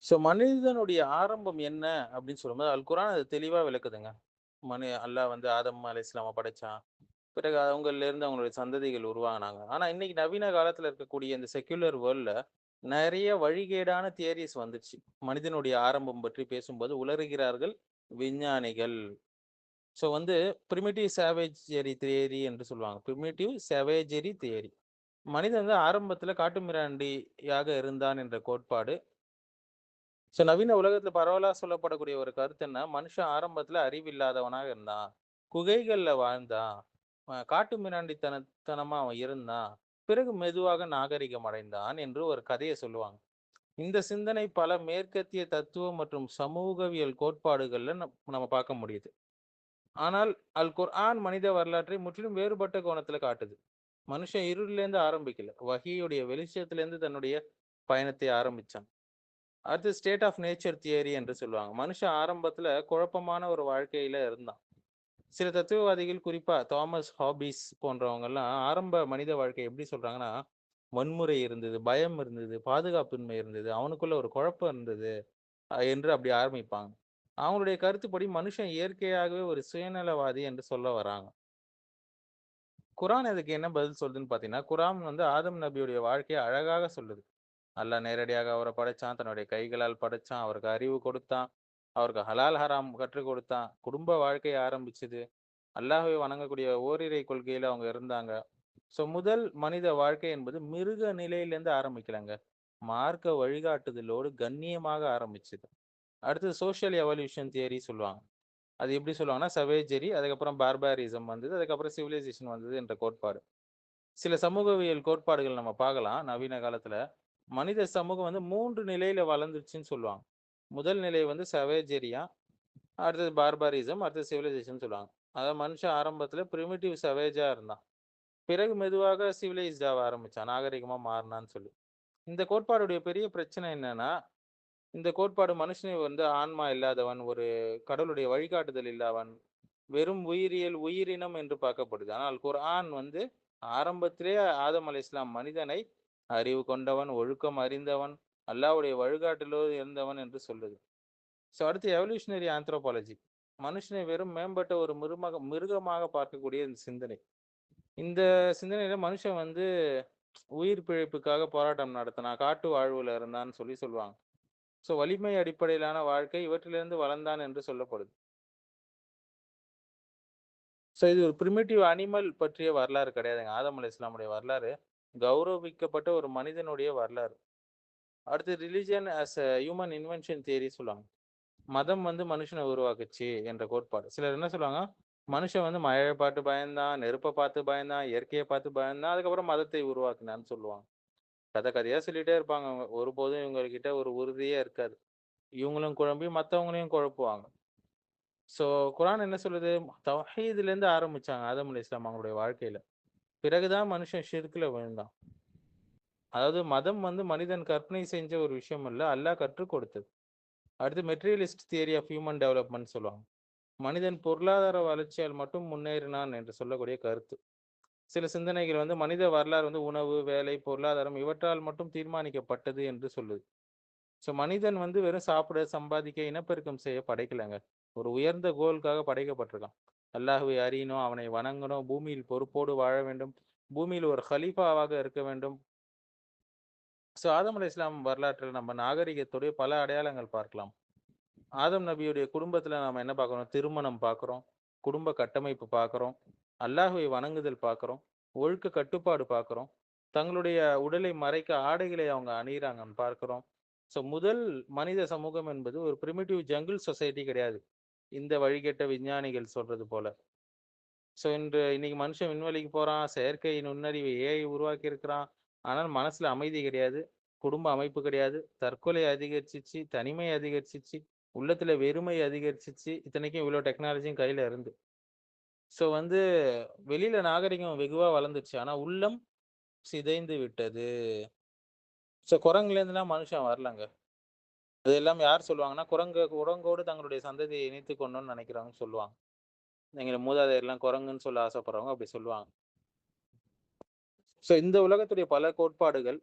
So மனிதனுடைய ஆரம்பம் என்ன அப்படின்னு சொல்லும்போது, அல் குர்ஆன் அது தெளிவா விளக்குதுங்க. அல்லாஹ் வந்து ஆதம் அலைஹிஸ்ஸலாம படைச்சான். பிறகு அவங்கள்லேருந்து அவங்களுடைய சந்ததிகள் உருவாகுனாங்க. ஆனா இன்னைக்கு நவீன காலத்துல இருக்கக்கூடிய இந்த செக்யுலர் வேர்ல்ட்ல நெறைய வழிகேடான தியரீஸ் வந்துருச்சு. மனிதனுடைய ஆரம்பம் பற்றி பேசும்போது உளறுகிறார்கள் விஞ்ஞானிகள். ஸோ வந்து பிரிமிட்டிவ் சேவேஜரி தியரி என்று சொல்லுவாங்க. Primitive savagery theory. மனிதன் வந்து ஆரம்பத்துல காட்டுமிராண்டியாக இருந்தான் என்ற கோட்பாடு. ஸோ நவீன உலகத்துல பரவலா சொல்லப்படக்கூடிய ஒரு கருத்து என்ன, மனுஷன் ஆரம்பத்துல அறிவில்லாதவனாக இருந்தான். குகைகள்ல வாழ்ந்தான். காட்டு மிராண்டித்தனமா அவன் இருந்தான். பிறகு மெதுவாக நாகரிகம் அடைந்தான் என்று ஒரு கதைய சொல்லுவாங்க. இந்த சிந்தனை பல மேற்கத்திய தத்துவம் மற்றும் சமூகவியல் கோட்பாடுகள்ல நம்ம பார்க்க முடியுது. ஆனால் அல் குர்ஆன் மனித வரலாற்றை முற்றிலும் வேறுபட்ட கோணத்துல காட்டுது. மனுஷன் இருளிலேருந்து ஆரம்பிக்கல. வஹீயுடைய வெளிச்சத்திலேருந்து தன்னுடைய பயணத்தை ஆரம்பிச்சான். அடுத்து ஸ்டேட் ஆஃப் நேச்சர் தியரி என்று சொல்லுவாங்க. மனுஷன் ஆரம்பத்துல குழப்பமான ஒரு வாழ்க்கையில இருந்தான். சில தத்துவவாதிகள் குறிப்பா தாமஸ் ஹாபிஸ் போன்றவங்கலாம் ஆரம்ப மனித வாழ்க்கை எப்படி சொல்றாங்கன்னா, வன்முறை இருந்தது, பயம் இருந்தது, பாதுகாப்பின்மை இருந்தது, அவனுக்குள்ள ஒரு குழப்பம் இருந்தது என்று அப்படி ஆரம்பிப்பாங்க. அவங்களுடைய கருத்துப்படி மனுஷன் இயற்கையாகவே ஒரு சுயநலவாதி என்று சொல்ல வராங்க. குரான் இதுக்கு என்ன பதில் சொல்லுதுன்னு பார்த்தீங்கன்னா, குரான் வந்து ஆதம் நபியுடைய வாழ்க்கைய அழகாக சொல்லுது. அல்லாஹ் நேரடியாக அவர படைச்சான். தன்னுடைய கைகளால் படைச்சான். அவருக்கு அறிவு கொடுத்தான். அவருக்கு ஹலால், ஹராம் கற்றுக் கொடுத்தான். குடும்ப வாழ்க்கை ஆரம்பிச்சது. அல்லாஹ்வை வணங்கக்கூடிய ஓரிரை கொள்கையில அவங்க இருந்தாங்க. ஸோ முதல் மனித வாழ்க்கை என்பது மிருக நிலையிலேருந்து ஆரம்பிக்கலங்க. மார்க்க வழிகாட்டுதலோடு கண்ணியமாக ஆரம்பிச்சது. அடுத்தது சோசியல் எவல்யூஷன் தியரி சொல்லுவாங்க. அது எப்படி சொல்லுவாங்கன்னா, சவேஜரி, அதுக்கப்புறம் பார்பாரிசம் வந்தது. அதுக்கப்புறம் சிவிலைசேஷன் வந்தது என்ற கோட்பாடு. சில சமூகவியல் கோட்பாடுகள் நம்ம பார்க்கலாம் நவீன காலத்துல. மனித சமூகம் வந்து 3 நிலையில வளர்ந்துருச்சுன்னு சொல்லுவாங்க. முதல் நிலை வந்து சவேஜரியா, அடுத்தது பார்பாரிசம், அடுத்தது சிவிலைசேஷன் சொல்லுவாங்க. அதாவது மனுஷன் ஆரம்பத்துல பிரிமிட்டிவ் சவேஜா இருந்தான். பிறகு மெதுவாக சிவிலைஸ்ட் ஆக ஆரம்பிச்சான். நாகரிகமா மாறுனான்னு சொல்லி. இந்த கோட்பாடுடைய பெரிய பிரச்சனை என்னன்னா, இந்த கோட்பாடு மனுஷனை வந்து ஆன்மா இல்லாதவன், ஒரு கடவுளுடைய வழிகாட்டுதல் இல்லாதவன், வெறும் உயிரியல் உயிரினம் என்று பார்க்கப்படுது. ஆனால் குர்ஆன் வந்து ஆரம்பத்திலே ஆதம் அலைஹிஸ்ஸலாம் மனிதனை அறிவு கொண்டவன், ஒழுக்கம் அறிந்தவன், அல்லாஹ்வுடைய வழிகாட்டலோடு இருந்தவன் என்று சொல்லுது. ஸோ அடுத்து எவல்யூஷனரி ஆந்த்ரோபாலஜி. மனுஷனை வெறும் மேம்பட்ட ஒரு மிருகமாக பார்க்கக்கூடிய இந்த சிந்தனை. இந்த சிந்தனையில மனுஷன் வந்து உயிர் பிழைப்புக்காக போராட்டம் நடத்தினான். காட்டு வாழ்வுல இருந்தான்னு சொல்லுவாங்க. ஸோ வலிமை அடிப்படையிலான வாழ்க்கை இவற்றிலிருந்து வளர்ந்தான் என்று சொல்லப்படுது. ஸோ இது ஒரு பிரிமிட்டிவ் அனிமல் பற்றிய வரலாறு கிடையாதுங்க. ஆதம் அலைஹிஸ்ஸலாமுடைய வரலாறு கௌரவிக்கப்பட்ட ஒரு மனிதனுடைய வரலாறு. அடுத்து religion as a human invention theory சொல்லுவாங்க. மதம் வந்து மனுஷன உருவாக்குச்சு என்ற கோட்பாடு. சிலர் என்ன சொல்லுவாங்க, மனுஷன் வந்து மழைய பார்த்து பயந்தான், நெருப்ப பார்த்து பயந்தான், இயற்கைய பார்த்து பயந்தான், அதுக்கப்புறம் மதத்தை உருவாக்குனான்னு சொல்லுவாங்க. கத கதையா சொல்லிட்டே இருப்பாங்க அவங்க. ஒருபோதும் இவங்ககிட்ட ஒரு உறுதியே இருக்காது. இவங்களும் குழம்பி மத்தவங்களையும் குழப்புவாங்க. ஸோ குரான் என்ன சொல்லுது? தௌஹீதுலேருந்து ஆரம்பிச்சாங்க ஆதம் அலைஹிஸ்ஸலாம் அவங்களுடைய வாழ்க்கையில. பிறகு தான் மனுஷன் ஷிர்க்ல விழுந்தான். அதாவது மதம் வந்து மனிதன் கற்பனை செஞ்ச ஒரு விஷயம் இல்ல. அல்லாஹ் கற்றுக் கொடுத்தது. அடுத்து materialist theory of human development சொல்லுவாங்க. மனிதன் பொருளாதார வளர்ச்சியால் மட்டும் முன்னேறினான் என்று சொல்லக்கூடிய கருத்து. சில சிந்தனைகள் வந்து மனித வரலாறு வந்து உணவு, வேலை, பொருளாதாரம் இவற்றால் மட்டும் தீர்மானிக்கப்பட்டது என்று சொல்லுது. ஸோ மனிதன் வந்து வெறும் சாப்பிட, சம்பாதிக்க, இனப்பெருக்கம் செய்ய படைக்கலங்க. ஒரு உயர்ந்த கோலுக்காக படைக்கப்பட்டிருக்கான். அல்லாஹ்வை அறியணும், அவனை வணங்கணும், பூமியில் பொறுப்போடு வாழ வேண்டும், பூமியில் ஒரு கலீஃபாவாக இருக்க வேண்டும். ஸோ ஆதம் அலைஹிஸ்ஸலாம் வரலாற்றில் நம்ம நாகரிகத்துடைய பல அடையாளங்கள் பார்க்கலாம். ஆதம் நபியுடைய குடும்பத்துல நாம என்ன பார்க்கிறோம்? திருமணம் பார்க்கிறோம். குடும்ப கட்டமைப்பு பார்க்கிறோம். அல்லாஹ்வை வணங்குதல் பார்க்கிறோம். ஒழுக்க கட்டுப்பாடு பார்க்கிறோம். தங்களுடைய உடலை மறைக்க ஆடைகளை அவங்க அணியிறாங்கன்னு பார்க்கிறோம். ஸோ முதல் மனித சமூகம் என்பது ஒரு பிரிமிட்டிவ் ஜங்கிள் சொசைட்டி கிடையாது. இந்த வழிகெட்ட விஞ்ஞானிகள் சொல்றது போல. ஸோ இன்னைக்கு மனுஷன் விண்வெளிக்கு போறான். செயற்கை நுண்ணறிவு ஏஐ உருவாக்கி இருக்கிறான். ஆனால் மனசுல அமைதி கிடையாது. குடும்ப அமைப்பு கிடையாது. தற்கொலை அதிகரிச்சுச்சு. தனிமை அதிகரிச்சுச்சு. உள்ளத்துல வெறுமை அதிகரிச்சுச்சு. இத்தனைக்கும் இவ்வளோ டெக்னாலஜியும் கையில இருந்து. ஸோ வந்து வெளியில நாகரிகம் வெகுவா வளர்ந்துச்சு. ஆனா உள்ளம் சிதைந்து விட்டது. ஸோ குரங்குலேருந்துலாம் மனுஷன் வரலங்க. அது எல்லாம் யார் சொல்லுவாங்கன்னா, குரங்கோடு தங்களுடைய சந்ததியை இணைத்துக் கொள்ளணும்னு நினைக்கிறவங்க சொல்லுவாங்க. எங்க மூதாதையர்லாம் குரங்குன்னு சொல்ல ஆசைப்படுறவங்க அப்படி சொல்லுவாங்க. ஸோ இந்த உலகத்துடைய பல கோட்பாடுகள்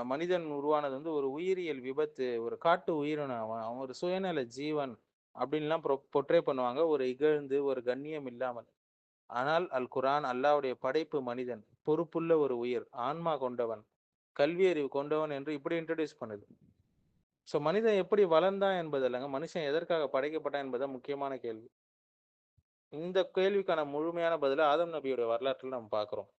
மனிதன் உருவானது வந்து ஒரு உயிரியல் விபத்து, ஒரு காட்டு உயிரினம் அவன். அவன் ஒரு சுயநல ஜீவன் அப்படின்லாம் போர்ட்ரே பண்ணுவாங்க. ஒரு இகழ்ந்து, ஒரு கண்ணியம் இல்லாமல். ஆனால் அல் குர்ஆன் அல்லாஹ்வுடைய படைப்பு மனிதன். பொறுப்புள்ள ஒரு உயிர், ஆன்மா கொண்டவன், கல்வி அறிவு கொண்டவன் என்று இப்படி இன்ட்ரோடியூஸ் பண்ணுது. ஸோ மனிதன் எப்படி வளர்ந்தான் என்பது அல்லங்க, மனுஷன் எதற்காக படைக்கப்பட்டான் என்பதுதான் முக்கியமான கேள்வி. இந்த கேள்விக்கான முழுமையான பதில ஆதம் நபியுடைய வரலாற்றில நம்ம பார்க்கிறோம்.